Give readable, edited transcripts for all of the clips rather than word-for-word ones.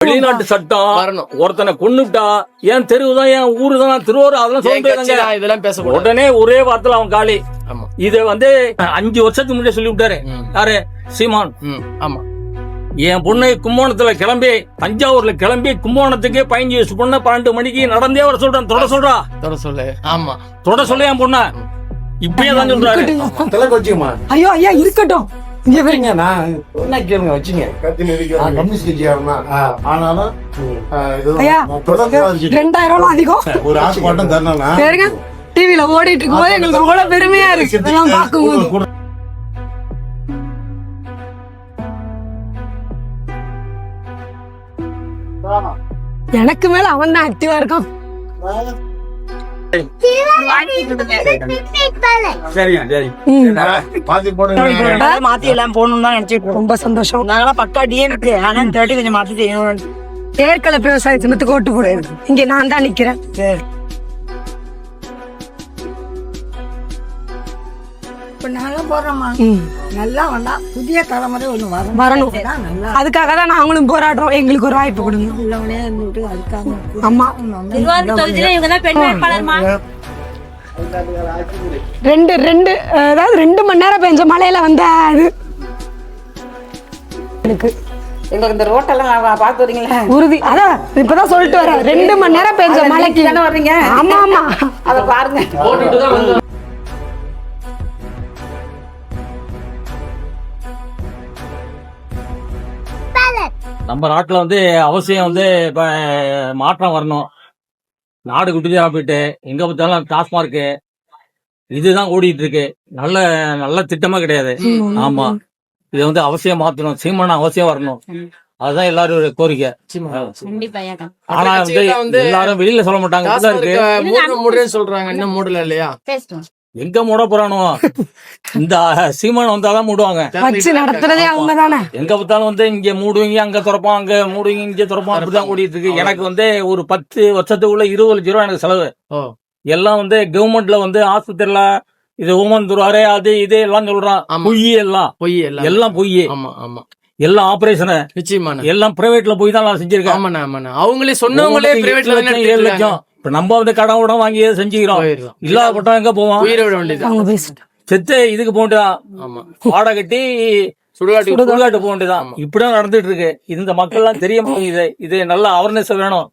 வெளிநாட்டு சட்டம் ஒருத்தனை கொன்னுட்டா என் தெருவுதான் என் ஊரு தான் திருவாரூர் அதெல்லாம் இதெல்லாம் பேச உடனே ஒரே வார்த்தையில அவன் காலி. இத 5 வருஷத்துக்கு முன்னாடி சொல்லி விட்டாரு யாரு சீமான். ஆமா என் பொண்ணு கும்போணத்துல கிளம்பி தஞ்சாவூர்ல கிளம்பி கும்போணத்துக்கு 15 வயசு பொண்ணு 12 மணிக்கு நடந்தே வர சொல்றான். தொட சொல்றா ஆமா தொட சொல்ல என் பொண்ண இப்பயே தான் சொல்றாரு. ஐயோ ஐயா இருக்கட்டும் இங்க வரீங்க நான் என்ன கேளுங்க வச்சுங்க கம்யூனிஸ்ட் கட்சியாருன்னா ஆனாலும் ஐயா 2000 அதிகம் ஒரு ஆசை மட்டும் தரணும்னா பாருங்க டிவில ஓடிட்டு இருக்கும்போது எங்களுக்கு அவ்வளவு பெருமையா இருக்கு இதெல்லாம் பார்க்கும்போது. எனக்கு மேல அவன் தான் ஆக்டிவா இருக்கான். மாத்தி எல்லாம் போகணும் தான் நினைச்சிட்டு ரொம்ப சந்தோஷம். நாங்களாம் பக்கா டிஎம்கே ஆனா 30 கொஞ்சம் மாத்தி செய்யணும். ஏற்கனவே விவசாய சின்னத்துக்கு ஓட்டு போடுறது இங்க நான் தான் நிக்கிறேன். இப்ப நாங்க போறோமா நல்லா வந்தா புதிய தலைமுறை ஒண்ணு வரணும். அதுக்காக தான் நாங்களும் போராடுறோம். எங்களுக்கு ஒரு வாய்ப்பு கொடுங்க. உள்ளவனே இருந்துட்டு அதுக்காக ஆமா அதாவது 2 மணி நேரம் பெஞ்ச மழையில வந்த அது எனக்கு எங்களுக்கு இந்த ரோட்டெல்லாம் பார்த்து வரீங்களா உறுதி. அதான் இப்பதான் சொல்லிட்டு வரேன் 2 மணி நேரம் பெஞ்ச மழைக்கு தானே வர்றீங்க. ஆமா ஆமா அதை பாருங்க. நம்ம நாட்டுல அவசியம் இப்ப மாற்றம் வரணும். நாடு குட்டியா போயிட்டு எங்க பார்த்தாலும் டாஸ்மார்க் இதுதான் ஓடிட்டு இருக்கு. நல்ல நல்ல திட்டமா கிடையாது. ஆமா இது அவசியம் மாத்தணும். சீமான அவசியம் வரணும். அதுதான் எல்லாரும் கோரிக்கை. ஆனா எல்லாரும் வெளியில சொல்ல மாட்டாங்க. சொல்றாங்க இன்னும் மூடல இல்லையா? எங்க மூட போறானோ இந்த சீமான் வந்தாதான் மூடுவாங்க. வச்சு நடத்துறதே அவங்க தானே. எங்க பார்த்தாலும் இங்க மூடுவீங்க அங்க திறப்பான் அங்க மூடுவீங்க இங்க திறப்பான் அப்படிதான் ஓடிட்டு இருக்கு. எனக்கு ஒரு 10 வருஷத்துக்குள்ள 20 லட்சம் ரூபாய் எனக்கு செலவு. எல்லாம் கவர்மெண்ட்ல ஆஸ்பத்திரியில இது ஓமன் துறாரு அது இது எல்லாம் சொல்றான். எல்லாம் பொய். எல்லாம் ஆபரேஷன் எல்லாம் பிரைவேட்ல போய் தான் நான் செஞ்சிருக்கேன். அவங்களே சொன்னவங்களே பிரைவேட்ல 7 லட்சம். இப்ப நம்ம கடன் உடம் வாங்கி செஞ்சுக்கிறோம். இல்லாத பட்டம் எங்க போவோம்? செத்து இதுக்கு போண்டுதான் வாடகை கட்டி சுடுகாட்டு போக வேண்டியதான். இப்படிதான் நடந்துட்டு இருக்கு. இந்த மக்கள் எல்லாம் தெரிய மாட்டேங்குது. இது நல்ல அவேர்னஸ் வேணும்.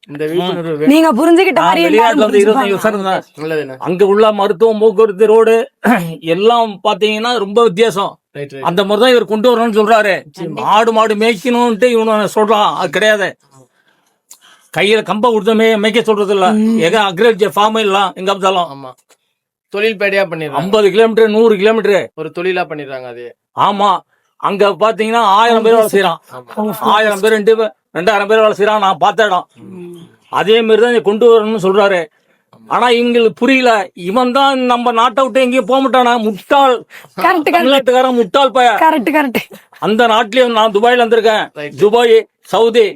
நீங்க புரிஞ்சுக்கிட்ட வெளிநாட்டுல 25 வருஷம் இருந்தா அங்க உள்ள மருத்துவம் போக்குவரத்து ரோடு எல்லாம் பாத்தீங்கன்னா ரொம்ப வித்தியாசம். அந்த மாதிரிதான் இவர் கொண்டு வரணும்னு சொல்றாரு. ஆடு மாடு மேய்க்கணும்ட்டு இவனு சொல்றான். அது கிடையாது. கையில கம்ப கொடுத்த மேய்க்க சொல்றது இல்ல. எங்க அக்ரிகல்ச்சர் ஃபார்ம் எல்லாம் எங்க பார்த்தாலும் தொழில் பேடையா பண்ணிடுறாங்க. 50 கிலோமீட்டர் 100 கிலோமீட்டர் ஒரு தொழிலா பண்ணிடுறாங்க. அது ஆமா அங்க பாத்தீங்கன்னா 1000 பேர் வேலை செய்யறான். 1000 பேர் 2000 பேர் வேலை செய்யறான். நான் பார்த்த இடம் அதே மாதிரிதான் கொண்டு வரணும்னு சொல்றாரு. ஆனா இவங்களுக்கு புரியல. இவன் தான் நம்ம நாட்டை விட்டு எங்கேயும் போக மாட்டானா? முட்டாள் தமிழ்நாட்டுக்காரன் முட்டாள் பைய. அந்த நாட்டிலயும் நான் துபாயில வந்திருக்கேன். துபாய் சவுதி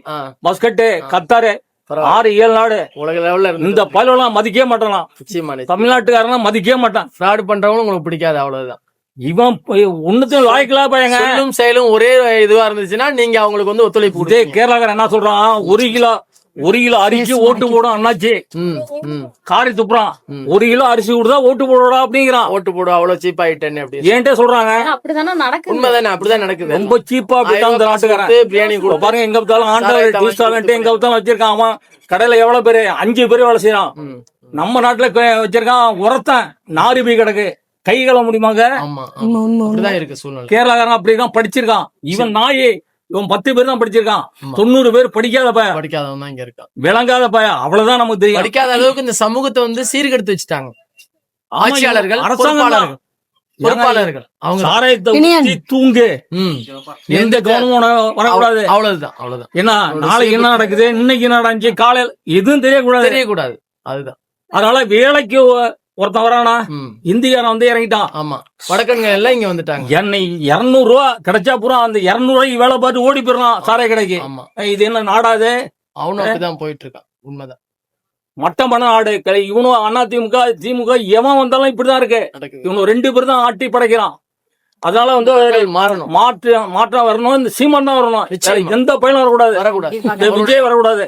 மஸ்கட்டு கத்தாரு 6-7 நாடு உலக லெவல்ல இந்த பயிலாம் மதிக்கவே மாட்டான். தமிழ்நாட்டுக்காரனா மதிக்கவே மாட்டான். ஃப்ராட் பண்றவங்க உங்களுக்கு பிடிக்காது அவ்வளவுதான். இவன் ஒண்ணுத்தையும் லாய்க்கலா பையங்க. சொல்லும் செயலும் ஒரே இதுவா இருந்துச்சுன்னா நீங்க அவங்களுக்கு ஒத்துழைப்பு. கேரளாக்காரன் என்ன சொல்றான்? 1 கிலோ அரிசி ஓட்டு போடும் அண்ணாச்சி காரி துப்புறான். 1 கிலோ அரிசி கொடுத்தா ஓட்டு போடுறா அப்படிங்கிறான். ஓட்டு போடும் அவ்வளவு சீப் ஆயிட்டேன்னு அப்படி ஏன்ட்டே சொல்றாங்க. உண்மைதானே? அப்படிதான் நடக்குது. ரொம்ப சீப்பா அப்படிதான் இந்த நாட்டுக்காரன். பிரியாணி கூட பாருங்க எங்க பார்த்தாலும் ஆண்டவர் ரெஸ்டாரண்ட் எங்க பார்த்தாலும் வச்சிருக்கான். அவன் கடையில எவ்வளவு பேரு 5 பேர் வேலை செய்யறான். நம்ம நாட்டுல வச்சிருக்கான் ஒருத்தன் 4 பேர் கிடக்கு. கை கழ முடியுமாங்க? கேரளாக்காரன் அப்படிதான் படிச்சிருக்கான். இவன் நாயே இவன் 10 பேர் தான் படிச்சிருக்கான். 90 பேர் படிக்காத பையன். படிக்காதவன் தான் இங்க இருக்கான். விளங்காத பையன். அவ்வளவுதான் நமக்கு தெரியும். படிக்காத அளவுக்கு இந்த சமூகத்தை சீர்கெடுத்து வச்சுட்டாங்க ஆட்சியாளர்கள், பொறுப்பாளர்கள். அவங்க சாராயத்தை தூங்கு எந்த கவனமும் வரக்கூடாது. அவ்வளவுதான். ஏன்னா நாளைக்கு என்ன நடக்குது, இன்னைக்கு என்ன நடந்துச்சு, காலையில் எதுவும் தெரியக்கூடாது. அதுதான். அதனால வேலைக்கு ஒருத்தன் வரானா இந்தியாரன் இறங்கிட்டான். ஆமா வடக்கங்க எல்லாம் இங்க வந்துட்டாங்க. என்னை 200 ரூபா கிடைச்சா பூரா அந்த 200 ரூபாய்க்கு வேலை பார்த்து ஓடி போயிடறான் சாராய கடைக்கு. இது என்ன நாடாது? அவனும் அப்படிதான் போயிட்டு இருக்கான். உண்மைதான். மட்டம் பண்ண நாடு. இவனும் அதிமுக திமுக எவன் வந்தாலும் இப்படிதான் இருக்கு. இவனு 2 பேர் தான் ஆட்டி படைக்கிறான். அதனால வந்து மாறணும், மாற்றம் வரணும். இந்த சீமான் தான் வரணும். வேற எந்த பையனும் வரக்கூடாது. இந்த விஜய் வரக்கூடாது.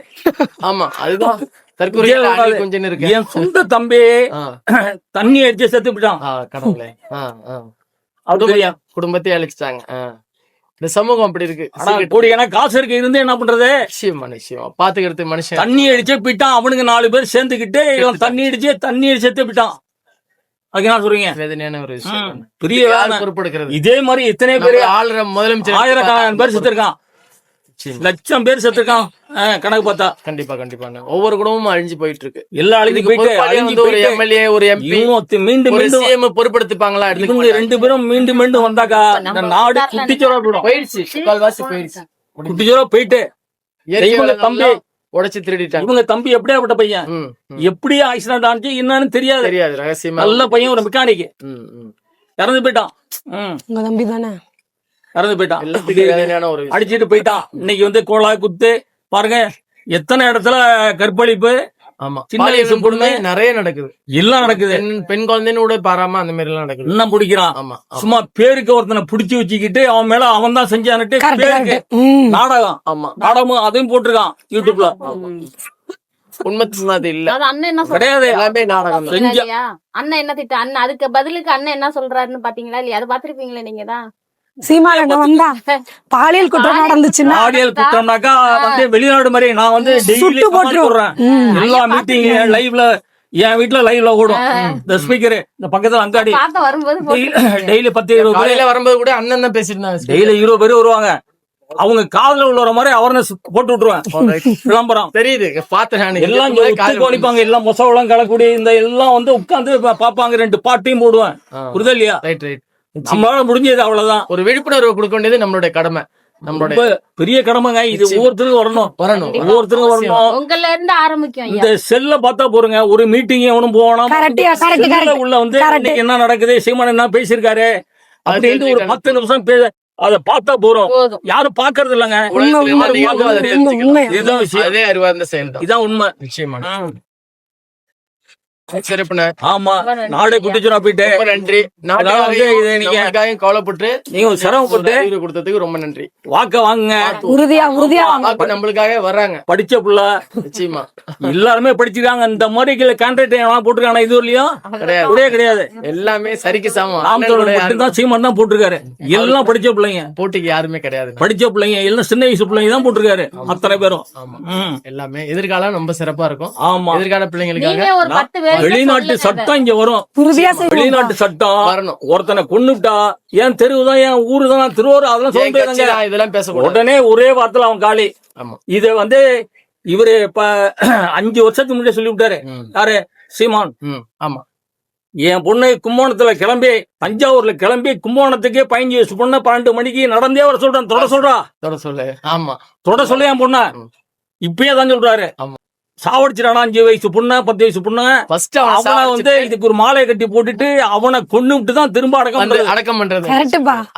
ஆமா, அதுதான் தற்கொலை விஜய் வரக்கூடாது. கொஞ்சம் இருக்கு. என் சொந்த தம்பி தண்ணி அடிச்சு செத்து போயிட்டான். கடவுளே. அது தெரியும். குடும்பத்தையே அழிச்சிட்டாங்க. இந்த சமூகம் அப்படி இருக்கு. கோடியான காசு இருக்கு இருந்து என்ன பண்றது? நிச்சயமா பாத்துக்கிறது மனுஷன். தண்ணி அடிச்சே போயிட்டான். அவனுக்கு 4 பேர் சேர்ந்துக்கிட்டு இவன் தண்ணி அடிச்சு செத்து போயிட்டான். அதுக்கு என்ன சொல்றீங்க? வேதனையான ஒரு விஷயம். பெரிய வேதனை. பொறுப்பெடுக்கிறது. இதே மாதிரி இத்தனை பேர் ஆளுற முதலமைச்சர் ஆயிரக்கணக்கான பேர் செத்துருக்கான். லட்சம் பேர் செத்துருக்கான். கணக்கு பார்த்தா கண்டிப்பா ஒவ்வொரு குடும்பமும் அழிஞ்சு போயிட்டு இருக்கு. எல்லா அழிஞ்சு போயிட்டு ஒரு எம்எல்ஏ ஒரு எம்பி மீண்டும் சிஎம் பொறுப்படுத்திப்பாங்களா? இவங்க 2 பேரும் மீண்டும் வந்தாக்கா இந்த நாடு குட்டிச்சோரா போயிடுச்சு. குட்டிச்சோரா போயிட்டு இவங்க தம்பி உடைச்சு திருடிட்டாங்க. இவங்க தம்பி எப்படியாப்பட்ட பையன், எப்படி ஆக்சிடென்ட் ஆனிச்சு என்னன்னு தெரியாது. ரகசியமா நல்ல பையன், ஒரு மெக்கானிக். இறந்து போயிட்டான். உங்க தம்பி தானே இறந்து போயிட்டான். வேதனையான ஒரு அடிச்சுட்டு போயிட்டான். இன்னைக்கு வந்து கோலா குத்து பாருங்க, எத்தனை இடத்துல கற்பழிப்பு. ஆமா, சின்ன வயசு பொண்ணு நிறைய நடக்குது. எல்லாம் நடக்குது. பெண் குழந்தைன்னு கூட பாராம அந்த மாதிரி எல்லாம் நடக்குது. இன்னும் பிடிக்கிறான். ஆமா, சும்மா பேருக்கு ஒருத்தனை புடிச்சு வச்சுக்கிட்டு அவன் மேல அவன் தான் செஞ்சான்ட்டு பேருக்கு நாடகம். ஆமா, நாடகமும் அதையும் போட்டிருக்கான் யூடியூப்ல. உண்மை சொன்னது இல்ல, அது அண்ணன் என்ன கிடையாது. எல்லாமே நாடகம் தான். செஞ்ச அண்ணன் என்ன திட்டம், அண்ணன் அதுக்கு பதிலுக்கு அண்ணன் என்ன சொல்றாருன்னு பாத்தீங்களா இல்லையா? அது பாத்திருப்பீங்களா நீங்க தான். சீமான் என்ன வந்தா பாலியல் குற்றம் நடந்துச்சுன்னா ஆடியல் குற்றம்னாக்கா வந்து வெளிநாடு மாதிரி நான் வந்து சுட்டு போட்டுருவேன். எல்லா மீட்டிங் லைவ்ல என் வீட்டுல லைவ்ல ஓடும். இந்த ஸ்பீக்கர் இந்த பக்கத்துல அங்காடி பார்க்க வரும்போது டெய்லி 10-20 காலையில வரும்போது கூட அண்ணன் தான் பேசிட்டு இருந்தாங்க. டெய்லி 20 பேர் வருவாங்க. அவங்க காதுல உள்ளவர மாதிரி அவர்னஸ் போட்டு விட்டுருவேன். விளம்பரம் தெரியுது, பாத்தேன். எல்லாம் கவனிப்பாங்க. எல்லாம் மொசவெல்லாம் கலக்கூடிய இந்த எல்லாம் வந்து உட்கார்ந்து பாப்பாங்க. 2 பாட்டையும் போடுவேன். புரியுதா இல்லையா? ரைட். நம்மளால முடிஞ்சது அவ்வளவுதான். ஒரு விழிப்புணர்வு கொடுக்க வேண்டியது நம்மளுடைய கடமை, நம்மளுடைய பெரிய கடமைங்க. இது ஒவ்வொருத்தருக்கும் வரணும். ஒவ்வொருத்தருக்கும் வரணும். உங்கள்ல இருந்து ஆரம்பிக்கும். இந்த செல்ல பார்த்தா போறங்க, ஒரு மீட்டிங் எவனும் போகணும். உள்ள வந்து இன்னைக்கு என்ன நடக்குது, சீமான் என்ன பேசியிருக்காரு அப்படின்னு ஒரு 10 நிமிஷம் அத பார்த்தா போறோம். யாரும் பாக்குறது இல்லங்க. இதுதான் விஷயம். அதே அறிவார்ந்த செயல் தான். இதான் உண்மை. நிச்சயமா சிறப்புண்ண. ஆமா, நாடே குட்டிச்சுனா போயிட்டு ரொம்ப நன்றி. நீங்க கவலைப்பட்டு நீங்க சிரமப்பட்டு கொடுத்ததுக்கு ரொம்ப நன்றி. வாக்க வாங்குங்க. உறுதியா நம்மளுக்காக வர்றாங்க படிச்ச புள்ள. நிச்சயமா எல்லாருமே படிச்சிருக்காங்க. இந்த மாதிரி கான்ட்ராக்ட் போட்டுருக்காங்க. இது இல்லையா? கிடையாது. எல்லாமே சரிக்கு சமம். மட்டும்தான் சீமான் தான் போட்டிருக்காரு. எல்லாம் படிச்ச பிள்ளைங்க. போட்டிக்கு யாருமே கிடையாது. படிச்ச பிள்ளைங்க எல்லாம் சின்ன வயசு பிள்ளைங்க தான் போட்டிருக்காரு. அத்தனை பேரும். எல்லாமே எதிர்காலம் ரொம்ப சிறப்பா இருக்கும். ஆமா, எதிர்கால பிள்ளைங்களுக்காக வெளிநாட்டு சட்டம் இங்க வரும். வெளிநாட்டு சட்டம் வரணும். ஒருத்தனை கொன்னுட்டா என் தெருவுதான், என் ஊரு தான், திருவாரூர், அதெல்லாம் சொல்ல இதெல்லாம் பேச உடனே ஒரே வார்த்தையில அவன் காலி. இத வந்து இவரு இப்ப 5 வருஷத்துக்கு முன்னாடி சொல்லி விட்டாரு. யாரு? சீமான். ஆமா, என் பொண்ணு கும்போணத்துல கிளம்பி தஞ்சாவூர்ல கிளம்பி கும்போணத்துக்கே 15 வயசு பொண்ணு 12 மணிக்கு நடந்தே வர சொல்றான். தொட சொல்லு. ஆமா, தொட சொல்ல என் பொண்ண இப்பயே தான் சொல்றாரு. சாவடிச்சிடானா 5 வயசு பொண்ணு 10 வயசு பொண்ணு. அவனை வந்து இதுக்கு ஒரு மாலையை கட்டி போட்டுட்டு அவனை கொன்னு விட்டு தான் திரும்ப அடக்கம் பண்றது.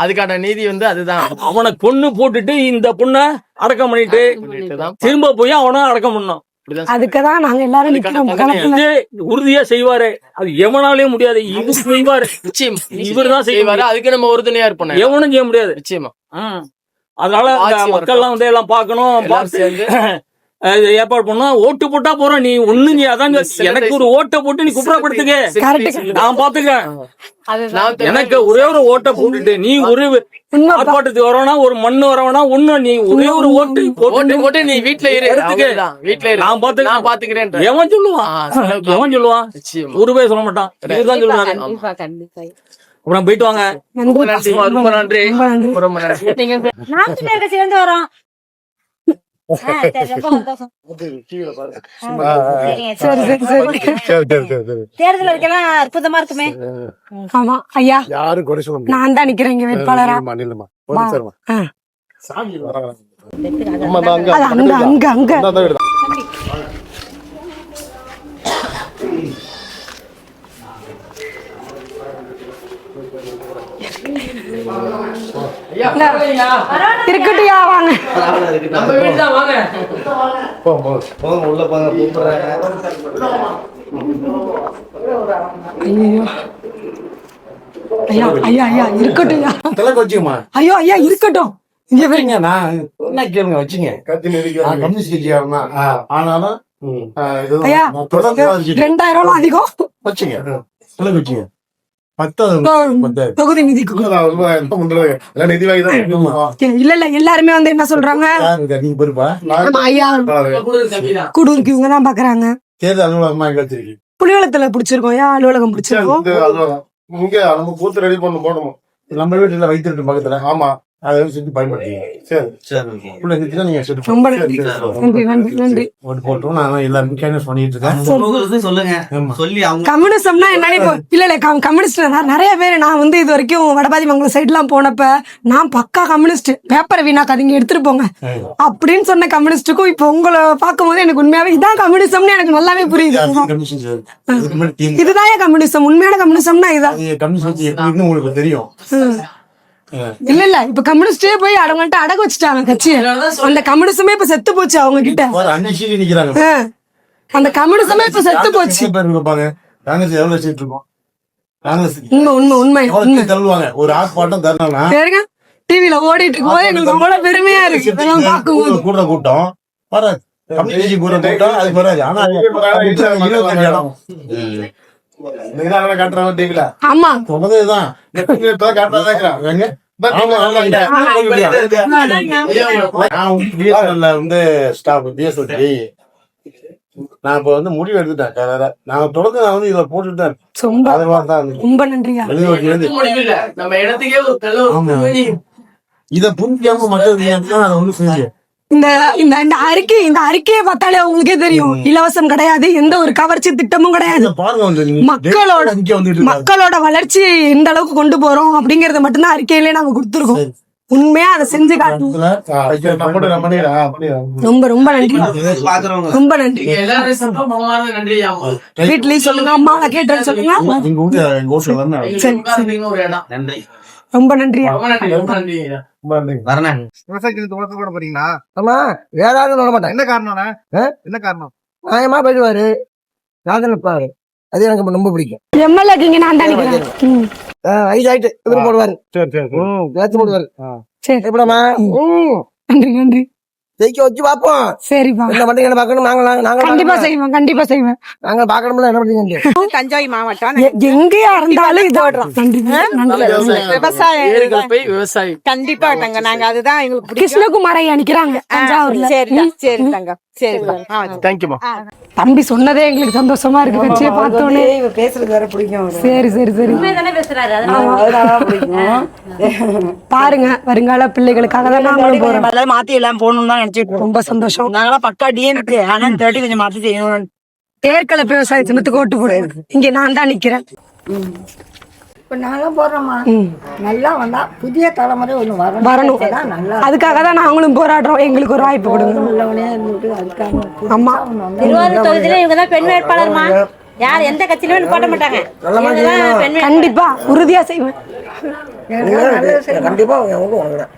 அதுக்கான நீதி வந்து அதுதான். அவனை கொன்னு போட்டுட்டு இந்த பொண்ண அடக்கம் பண்ணிட்டு திரும்ப போய் அவனை அடக்கம் பண்ணோம். அதுக்குதான் நாங்க எல்லாரும் உறுதியா செய்வாரு. அது எவனாலே முடியாது. இது செய்வாரு. இவரு தான் செய்வாரு. அதுக்கு நம்ம உறுதுணையா இருப்போம். எவனும் செய்ய முடியாது. நிச்சயமா. அதனால மக்கள் எல்லாம் வந்து எல்லாம் பாக்கணும். ஏற்பாடு பண்ணா ஓட்டு போட்டா போறோம். நீ ஒண்ணு நீ அதான் எனக்கு ஒரு ஓட்டை போட்டு நீ குப்புறப்படுத்துக்க, நான் பாத்துக்க. எனக்கு ஒரே ஒரு ஓட்டை போட்டுட்டு நீ ஒரு ஆர்ப்பாட்டத்துக்கு வரவனா, ஒரு மண்ணு வரவனா, ஒண்ணு நீ ஒரே ஒரு ஓட்டு போட்டு நீ வீட்டுல நான் பாத்துக்கிறேன். எவன் சொல்லுவான்? ஒருவே சொல்ல மாட்டான். இதுதான் சொல்லுவாரு. அப்புறம் போயிட்டு வாங்க. ரொம்ப நன்றி. சேர்ந்து வரோம். தேர்தல் வரைக்கும் அற்புதமா இருக்குமே. ஆமா ஐயா, யாரும் குறை சொல்ல முடியாது. நான் தான் நிக்கிறேன் இங்க வேட்பாளரா. அங்க இருக்கட்டுயா, வாங்க. நம்ம வீடு தான், வாங்க. உள்ள போங்க, கூப்பிடுறாங்க. ஐயோ ஐயா ஐயா ஐயா இருக்கட்டும் ஐயா. திலக்கு வச்சுக்கமா. ஐயோ ஐயா இருக்கட்டும். இங்க பாருங்க. சரிங்க, நான் என்ன கேளுங்க வச்சுங்க. நான் கம்யூனிஸ்ட் கட்சிக்காரனா ஆனாலும் இதுதான் ஐயா நான் தொடர்ந்து விவாதிச்சுட்டு 2000 ரூபாய் அதிகம் வச்சுங்க. திலக்கு வச்சுங்க. 10 தொகுதி நிதிக்கு. ஆமா. இல்ல இல்ல எல்லாருமே வந்து என்ன சொல்றாங்க, யாருங்க நீங்க பொறுப்பா? ஆமா ஐயா குடூருக்கு இவங்க தான் பாக்குறாங்க. தேர்தல் அலுவலகமா எங்க வச்சிருக்கீங்க? புலிவளத்துல பிடிச்சிருக்கோம் ஐயா, அலுவலகம் பிடிச்சிருக்கோம். இங்க நம்ம பூத்து ரெடி பண்ண போடணும். நம்ம வீட்டுல வைத்திருக்கு பக்கத்துல. ஆமா, அதை செஞ்சு பயன்படுத்திங்க. சரி சரி, உள்ள இருந்துச்சுன்னா நீங்க செட்டு ரொம்ப நன்றி நன்றி நன்றி நன்றி. ஓட்டு போட்டோம். நான் எல்லாருமே கேன்வஸ் பண்ணிட்டு இருக்கேன். சொல்லுங்க ஆமா. சொல்லி அவங்க கம்யூனிசம்னா என்னன்னு இப்போ இல்ல இல்ல கம்யூனிஸ்ட் நிறைய பேர், நான் வந்து இது வரைக்கும் வடபாதி மங்கலம் சைட்லாம் போனப்ப நான் பக்கா கம்யூனிஸ்ட், பேப்பரை வீணாக்காதீங்க எடுத்துட்டு போங்க அப்படின்னு சொன்ன கம்யூனிஸ்டுக்கும் இப்போ உங்களை பார்க்கும்போது எனக்கு உண்மையாவே இதான் கம்யூனிசம்னு எனக்கு நல்லாவே புரியுது. இதுதான் கம்யூனிசம், உண்மையான கம்யூனிசம்னா இதான். கம்யூனிஸ்ட் எப்படின்னு உங்களுக்கு தெரியும். இல்ல இல்ல இப்ப கம்யூனிஸ்டே போய் அவங்கள்ட்ட அடகு வச்சுட்டாங்க கட்சியை. அந்த கம்யூனிசமே இப்ப செத்து போச்சு அவங்க கிட்ட. அன்னைக்கு நிக்கிறாங்க. அந்த கம்யூனிசமே இப்ப செத்து போச்சு. பேர் இருப்பாங்க. காங்கிரஸ் எவ்வளவு சீட் இருக்கும்? காங்கிரஸ் உண்மை உண்மை உண்மை எவ்வளவு தள்ளுவாங்க. ஒரு ஆர்ப்பாட்டம் தரணும்னா பாருங்க, டிவில ஓடிட்டு இருக்கும்போது எங்களுக்கு அவ்வளவு பெருமையா இருக்கு இதெல்லாம் பார்க்கும்போது. கூடுற கூட்டம் வராது. கம்யூனிஸ்ட் கூடுற கூட்டம் அது வராது. ஆனா 25 இடம் காட்டுறாங்க டிவில. ஆமா சொன்னதுதான் காட்டுறாங்க. வந்து ஸ்டாஃப் பிஎஸ்எல்டி நான் இப்ப வந்து முடிவு எடுத்துட்டேன். நான் தொடர்ந்து நான் வந்து இதை போட்டுட்டேன். ரொம்ப அது மாதிரிதான் ரொம்ப நன்றியா. நம்ம இடத்துக்கே ஒரு இதை புரிஞ்சாம மக்கள் அதை வந்து செஞ்சு இந்த இந்த இந்த அறிக்கையை பார்த்தாலே உங்களுக்கே தெரியும், இலவசம் கிடையாது, எந்த ஒரு கவர்ச்சி திட்டமும் கிடையாது. மக்களோட வளர்ச்சி எந்த அளவுக்கு கொண்டு போறோம் அப்படிங்கறத மட்டும்தான் அறிக்கையிலே நாங்க கொடுத்துருக்கோம். உண்மையா அதை செஞ்சு காட்டுவோம். ரொம்ப ரொம்ப நன்றி, ரொம்ப நன்றி. வீட்லயும் சொல்லுங்க, அம்மாவை கேட்டேன்னு சொல்லுங்க. நன்றி. ரொம்ப நன்றியா. வரணும். போறீங்களா? ஆமா, வேற யாரும் நோட மாட்டேன். என்ன காரணம்? என்ன காரணம்? நியாயமா போயிடுவாரு, ராஜன் இருப்பாரு. அது எனக்கு ரொம்ப பிடிக்கும். எம்எல்ஏ நான் தான் நினைக்கிறேன். ஐடாயிட்டு இவரு போடுவாரு. சரி சரி ஏத்து போடுவாரு. சரி எப்படாமா நன்றி நன்றி. ஜெயிக்க வச்சு பாப்போம். சரிப்பா, இந்த மட்டும் பாக்கணும். நாங்க கண்டிப்பா செய்வேன், கண்டிப்பா செய்வேன். நாங்க பாக்கணும்ல. என்ன பண்றீங்க? தஞ்சை மாவட்டம் எங்கேயா இருந்தாலும் இதோட நன்றி நன்றி. விவசாயம் விவசாயி கண்டிப்பா தங்க, நாங்க அதுதான் எங்களுக்கு கிருஷ்ணகுமார் ஐயா நிக்கிறாங்க தஞ்சாவூர்ல. சரி சரி தங்க, சரி. தேங்க்யூமா. தம்பி சொன்னதே எங்களுக்கு சந்தோஷமா இருக்கு கட்சியை பார்த்தோன்னே. பேசுறது வேற பிடிக்கும். சரி சரி சரி. பாருங்க, வருங்கால பிள்ளைகளுக்காக தான் நாங்களும் போறோம். மாத்தி எல்லாம் போகணும்னு தான் நினைச்சிட்டு ரொம்ப சந்தோஷம். நாங்களாம் பக்கா டிஎம்கே, ஆனா 30 கொஞ்சம் மாத்தி செய்யணும். ஏற்கனவே விவசாய சின்னத்துக்கு ஓட்டு போடுறது இங்க நான் தான் நிக்கிறேன். இப்ப நானும் போடுறோமா, நல்லா வந்தா புதிய தலைமுறை ஒண்ணு வரணும். நல்லா அதுக்காக தான் நாங்களும் போராடுறோம். எங்களுக்கு ஒரு வாய்ப்பு கொடுங்க. உள்ளவனே இருந்துட்டு அதுக்காக ஆமா, திருவாரூர் தொகுதியில இவங்க தான் பெண் வேட்பாளர்மா. யார் எந்த கட்சியிலும் போட மாட்டாங்க. கண்டிப்பா உறுதியா செய்வேன். கண்டிப்பா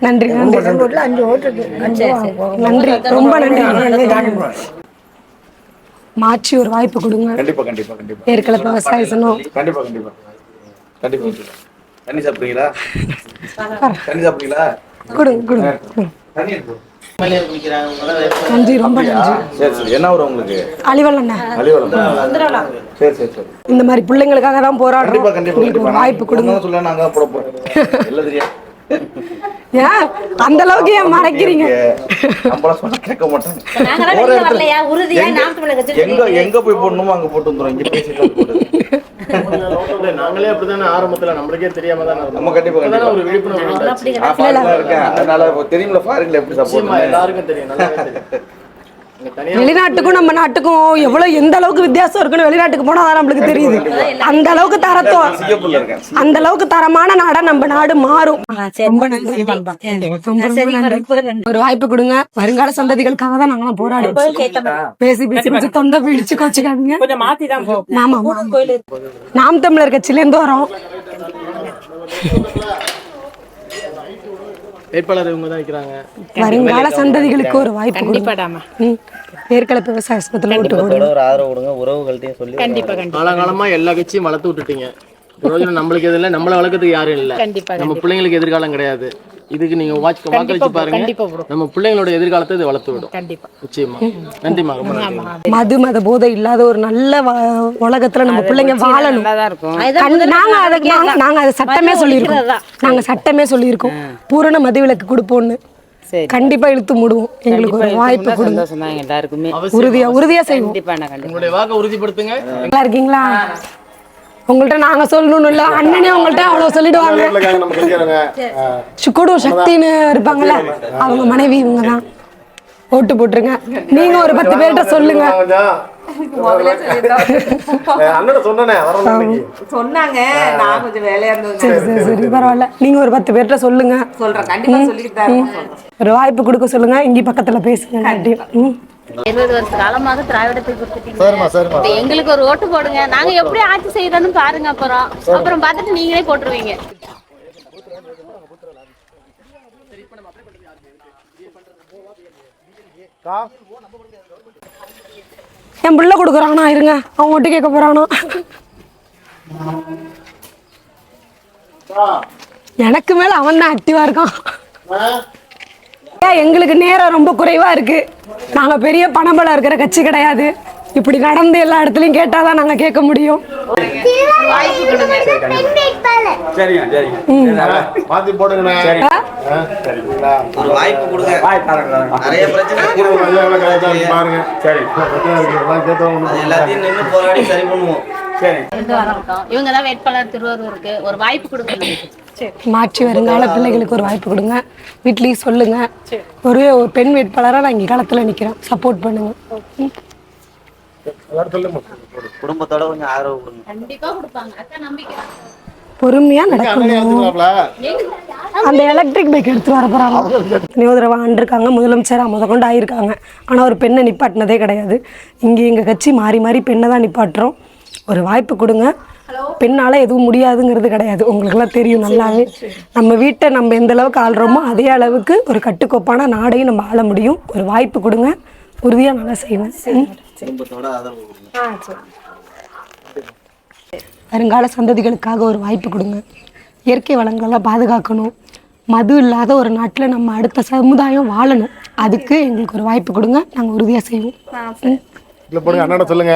நன்றி நன்றி 5 ஓட்டு நன்றி, ரொம்ப நன்றி. மாற்றி ஒரு வாய்ப்பு கொடுங்க. கண்டிப்பா கண்டிப்பா கண்டிப்பா ஏற்கனவே விவசாய சின்னம். கண்டிப்பா கண்டிப்பா கண்டிப்பா. தண்ணி சாப்பிடுறீங்களா? தண்ணி சாப்பிடுறீங்களா? கொடுங்க கொடுங்க. தண்ணி இருக்கு. நன்றி, ரொம்ப நன்றி. சரி சரி. என்ன வரும் உங்களுக்கு? அலிவல் அலிவலம். சரி சரி சரி. இந்த மாதிரி பிள்ளைங்களுக்காக தான் போராடுறோம். கண்டிப்பா கண்டிப்பா உங்களுக்கு ஒரு வாய்ப்பு கொடுங்க. சொல்ல நாங்க போட போறோம். எல்லாம் தெரியும். ஏன் அந்த அளவுக்கு ஏன் மறைக்கிறீங்க? நம்மள சொன்னா கேட்க மாட்டாங்க. நாங்களாம் வெளிய வரலையா, உறுதியா நாம் தமிழர் கட்சி எங்க போய் போடணுமோ அங்க போட்டு வந்துரும். இங்க பேசிட்டு போடுறது. நாங்களே அப்படிதானே ஆரம்பத்துல நம்மளுக்கே தெரியாம தான் நம்ம கண்டிப்பா கண்டிப்பா ஒரு விழிப்புணர்வு ஃபாரின்ல இருக்கேன். அதனால தெரியும்ல ஃபாரின்ல எப்படி சப்போர்ட் எல்லாருக்கும் தெரியும், நல்லாவே தெரியும். வெளிநாட்டுக்கும் நம்ம நாட்டுக்கும் எவ்வளவு எந்த அளவுக்கு வித்தியாசம் இருக்குன்னு வெளிநாட்டுக்கு போனா தான் நம்மளுக்கு தெரியுது. அந்த அளவுக்கு தரத்துவம், சிங்கப்பூர்ல இருக்கேன். அந்த அளவுக்கு தரமான நாடா நம்ம நாடு மாறும். ரொம்ப நன்றி. ஒரு வாய்ப்பு கொடுங்க. வருங்கால சந்ததிகளுக்காக தான் நாங்க போராடி பேசி பேசி தொண்டை பிடிச்சு கோச்சுக்காதீங்க. ஆமா, நாம் தமிழர் கட்சியில இருந்து வரோம். வேட்பாளர் இவங்க தான் வைக்கிறாங்க. வருங்கால சந்ததிகளுக்கு ஒரு வாய்ப்பு கண்டிப்பாடாமா. ஏற்கனவே விவசாய சமத்துல ஓட்டு போடுங்க. ஒரு ஆதரவு கொடுங்க. உறவுகள்ட்டையும் சொல்லி காலகாலமா எல்லா கட்சியும் வளர்த்து விட்டுட்டீங்க. பிரயோஜனம் நம்மளுக்கு எதுவும் இல்லை, நம்மளை வளர்க்கறதுக்கு யாரும் இல்லை. கண்டிப்பா நம்ம பிள்ளைங்களுக்கு எதிர்காலம் கிடையாது. இதுக்கு நீங்க வாக்களிச்சு பாருங்க. நம்ம பிள்ளைங்களோட எதிர்காலத்தை இது வளர்த்து விடும். கண்டிப்பா நிச்சயமா. நன்றிமா. ரொம்ப நன்றி. மத போதை இல்லாத ஒரு நல்ல உலகத்துல நம்ம பிள்ளைங்க வாழணும். நாங்க அதை சட்டமே சொல்லியிருக்கோம். நாங்க சட்டமே சொல்லியிருக்கோம் பூரண மதுவிலக்கு கொடுப்போம்னு. கண்டிப்பா இழுத்து மூடுவோம். எங்களுக்கு ஒரு வாய்ப்பு கொடுங்க. எல்லாருக்குமே உறுதியா செய்வோம். உங்களுடைய வாக்க உறுதிப்படுத்துங்க. நல்லா இருக்கீங்களா? உங்கள்ட்ட நாங்க சொல்லணும்னு இல்ல, அண்ணனே உங்கள்ட்ட அவ்வளவு சொல்லிடுவாங்க. சுக்கோடு சக்தின்னு இருப்பாங்கல்ல, அவங்க மனைவி இவங்க தான். ஓட்டு போட்டுருங்க. நீங்க ஒரு 10 பேர்கிட்ட சொல்லுங்க. சொன்னாங்க. நான் கொஞ்சம் வேலையா இருந்தது. சரி பரவாயில்ல. நீங்க ஒரு 10 பேர்கிட்ட சொல்லுங்க. சொல்றேன், கண்டிப்பா சொல்லிட்டு தான் இருக்கேன். ஒரு வாய்ப்பு கொடுக்க சொல்லுங்க. இங்க பக்கத்துல பேசுங்க. 20 வருஷ காலமாக திராவிடத்தை கொடுத்துட்டீங்க. எங்களுக்கு ஒரு ஓட்டு போடுங்க. நாங்க எப்படி ஆட்சி செய்யறோம்னு பாருங்க. அப்புறம் பார்த்துட்டு நீங்களே போட்டுருவீங்க. என் பிள்ளை கொடுக்குறானா இருங்க, அவன் ஓட்டு கேட்க போறானா. எனக்கு மேல அவன் தான் ஆக்டிவா இருக்கான். எங்களுக்கு நேரம் ரொம்ப குறைவா இருக்கு. நாங்க பெரிய பணபலம் இருக்கிற கட்சி கிடையாது. இப்படி நடந்து எல்லா இடத்துலயும் கேட்டாதான் நாங்க கேட்க முடியும். மாத்தி போடுங்க. ஒரு வாய்ப்பு கொடுங்க. நிறைய பிரச்சனை பாருங்க. சரி, எல்லாத்தையும் நின்று போராடி சரி பண்ணுவோம். இவங்க தான் வேட்பாளர் திருவாரூருக்கு. ஒரு வாய்ப்பு கொடுங்க. மாற்றி வருங்கால பிள்ளைகளுக்கு ஒரு வாய்ப்பு கொடுங்க. வீட்லயும் சொல்லுங்க. ஒரு பெண் வேட்பாளரா நான் இங்க களத்துல நிக்கிறேன். சப்போர்ட் பண்ணுங்க. குடும்பத்தோட கொஞ்சம் ஆதரவு கொடுங்க. கண்டிப்பா கொடுப்பாங்க. அக்கா நம்பிக்கை. பொறுமையா நடக்கணும். அந்த எலக்ட்ரிக் பைக் எடுத்துட்டு வர போறாங்க. நியோதரவா ஆண்டிருக்காங்க, முதலமைச்சரா முதற்கொண்டு ஆயிருக்காங்க. ஆனா ஒரு பெண்ணை நிப்பாட்டினதே கிடையாது. இங்க எங்க கட்சி மாறி மாறி பெண்ணை தான் நிப்பாட்டுறோம். ஒரு வாய்ப்பு கொடுங்க. பெண்ணால எதுவும் முடியாதுங்கிறது கிடையாது. உங்களுக்கெல்லாம் தெரியும் நல்லாவே. நம்ம வீட்டை நம்ம எந்த அளவுக்கு ஆள்றோமோ அதே அளவுக்கு ஒரு கட்டுக்கோப்பான நாடையும் நம்ம ஆள முடியும். ஒரு வாய்ப்பு கொடுங்க. உறுதியா நல்லா செய்வேன். குடும்பத்தோட ஆதரவு கொடுங்க. வருங்கால சந்ததிகளுக்காக ஒரு வாய்ப்பு கொடுங்க. இயற்கை வளங்களெல்லாம் பாதுகாக்கணும். மது இல்லாத ஒரு நாட்டில் நம்ம அடுத்த சமுதாயம் வாழணும். அதுக்கு எங்களுக்கு ஒரு வாய்ப்பு கொடுங்க. நாங்கள் உறுதியாக செய்வோம். சொல்லுங்க.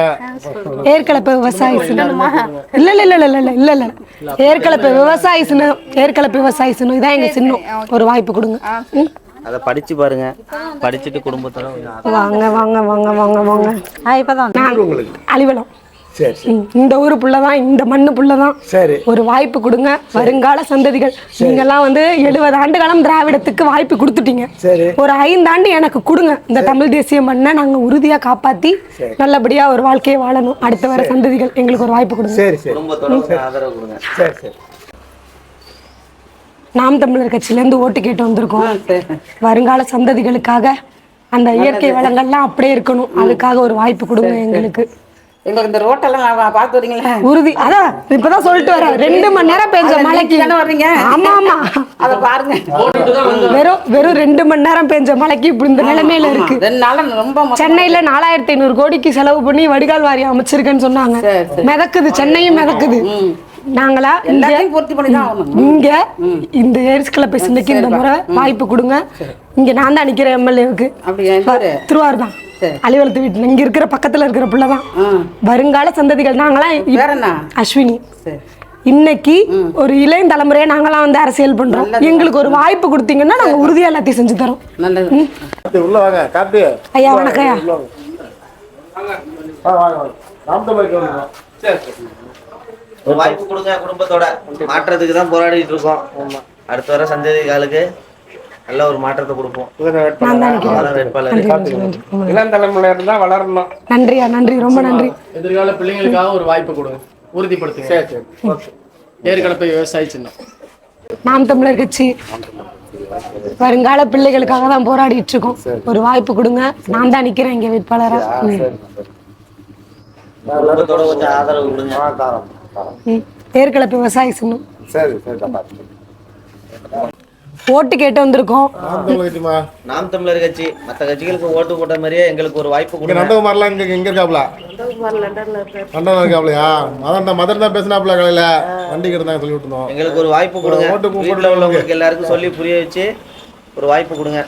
ஏற்கலப்பை விவசாயி சின்னம். இல்ல ஏற்கலப்பை விவசாயி சின்னம். ஏற்கலப்பை விவசாயி சின்னம் இதான் எங்க சின்னம். ஒரு வாய்ப்பு கொடுங்க. அதை படிச்சு பாருங்க. படிச்சுட்டு குடும்பத்தோட வாங்க வாங்க வாங்க வாங்க வாங்க. இப்பதான் அலிவலம். இந்த ஊரு புள்ளதான், இந்த மண்ணு புள்ளதான். ஒரு வாய்ப்பு கொடுங்க. வருங்கால சந்ததிகள் நீங்கெல்லாம் 70 ஆண்டு காலம் திராவிடத்துக்கு வாய்ப்பு கொடுத்துட்டீங்க. ஒரு 5 ஆண்டு எனக்கு கொடுங்க. இந்த தமிழ் தேசிய மண்ணை நாங்க உறுதியா காப்பாத்தி நல்லபடியா ஒரு வாழ்க்கையை வாழணும். அடுத்த வர சந்ததிகள் எங்களுக்கு ஒரு வாய்ப்பு கொடுங்க. குடும்பத்தோட ஆதரவு கொடுங்க. நாம் தமிழர் கட்சியில இருந்து ஓட்டு கேட்டு வந்திருக்கோம். வருங்கால சந்ததிகளுக்காக அந்த இயற்கை வளங்கள்லாம் அப்படியே இருக்கணும். அதுக்காக ஒரு வாய்ப்பு கொடுங்க எங்களுக்கு. எங்களுக்கு இந்த ரோட்டெல்லாம் பார்த்து வரீங்களா? உறுதி. அதான் இப்பதான் சொல்லிட்டு வர 2 மணி நேரம் பெஞ்ச மழைக்கு வர்றீங்க. ஆமா ஆமா அதை பாருங்க. வெறும் 2 மணி நேரம் பெஞ்ச மழைக்கு இப்படி இந்த நிலைமையில இருக்கு. 2 நாள் ரொம்ப சென்னையில 4500 கோடிக்கு செலவு பண்ணி வடிகால் வாரியம் அமைச்சிருக்கேன்னு சொன்னாங்க. மிதக்குது, சென்னையும் மிதக்குது. நாங்களா பூர்த்தி பண்ணிதான் இங்க இந்த ஏரிஸ்கலப்பை சின்னைக்கு இந்த முறை வாய்ப்பு கொடுங்க. இங்க நான் தான் நிக்கிறேன் எம்எல்ஏவுக்கு. திருவாரூர் தான், அலிவலத்து வீட்டுல. இங்க இருக்கிற பக்கத்துல இருக்கிற பிள்ளைதான். வருங்கால சந்ததிகள் நாங்களாம். அஸ்வினி. இன்னைக்கு ஒரு இளைய தலைமுறையை நாங்களாம் அரசியல் பண்றோம். எங்களுக்கு ஒரு வாய்ப்பு கொடுத்தீங்கன்னா நாங்க உறுதியா எல்லாத்தையும் செஞ்சு தரோம். ஐயா வணக்கம். ஒரு வாய்ப்பு கொடுங்க. குடும்பத்தோட மாற்றத்துக்கு தான் போராடிட்டு இருக்கோம். அடுத்த வர சந்ததிகளுக்கு நல்ல ஒரு மாற்றத்தை கொடுப்போம். இளம் தலைமுறையினர் தான் வளரணும். நன்றியா, நன்றி, ரொம்ப நன்றி. எதிர்கால பிள்ளைங்களுக்காக ஒரு வாய்ப்பு கொடுங்க. உறுதிப்படுத்துங்க. ஏற்கனவே விவசாயி சின்னம். நாம் தமிழர் கட்சி வருங்கால பிள்ளைகளுக்காக தான் போராடிட்டு இருக்கோம். ஒரு வாய்ப்பு கொடுங்க. நான் தான் நிக்கிறேன் இங்க வேட்பாளரா. கொஞ்சம் ஆதரவு கொடுங்க. ஏற்கனவே விவசாயி சின்னம். ஓட்டு கேட்டு வந்திருக்கோம். நாம் தமிழர் கட்சி மற்ற கட்சிகளுக்கு ஓட்டு போட்ட மாதிரியே எங்களுக்கு ஒரு வாய்ப்பு கொடுங்க. நந்தகுமார்லாம் எங்க இருக்காப்ல? லண்டன்ல இருக்காப்லையா? மதன் தான் பேசினாப்ல காலையில வண்டி கிடந்தாங்க சொல்லி விட்டுருந்தோம். எங்களுக்கு ஒரு வாய்ப்பு கொடுங்க. வீட்டில் உள்ளவங்களுக்கு எல்லாருக்கும் சொல்லி புரிய வச்சு ஒரு வாய்ப்பு கொடுங்க.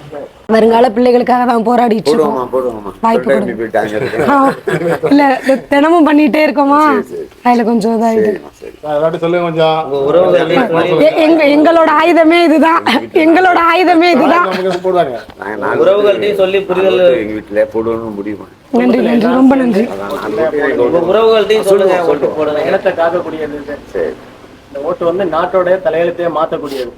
வருங்கால பிள்ளைகளுக்காக தான் போராடிட்டு இருக்கோம். வாய்ப்பு கொடுங்க. இல்ல தினமும் பண்ணிட்டே இருக்கோமா, அதுல கொஞ்சம் இதாயிடுது. சொல்லுங்க கொஞ்சம். உங்க உறவுகள்டையும் எங்களோட ஆயுதமே இதுதான். எங்களோட ஆயுதமே இதுதான். போடுவாங்க. உறவுகள்டையும் சொல்லி புரிதல். எங்க வீட்டுல போடணும் முடியுமா? நன்றி நன்றி, ரொம்ப நன்றி. உங்க உறவுகள்டையும் சொல்லுங்க ஓட்டு போடுங்க. இனத்தை காக்கக்கூடியது இது. இந்த ஓட்டு வந்து நாட்டோட தலையெழுத்தையே மாற்றக்கூடியது.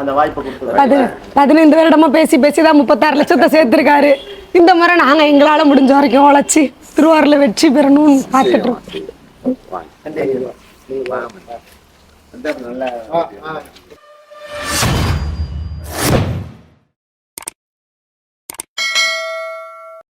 அந்த வாய்ப்பு கொடுத்தது 15 வருடமா பேசி தான் 36 லட்சத்தை சேர்த்திருக்காரு. இந்த முறை நாங்க எங்களால முடிஞ்ச வரைக்கும் உழைச்சி திருவாரூர்ல வெற்றி பெறணும்னு பார்த்துட்டு இருக்கோம். நல்லா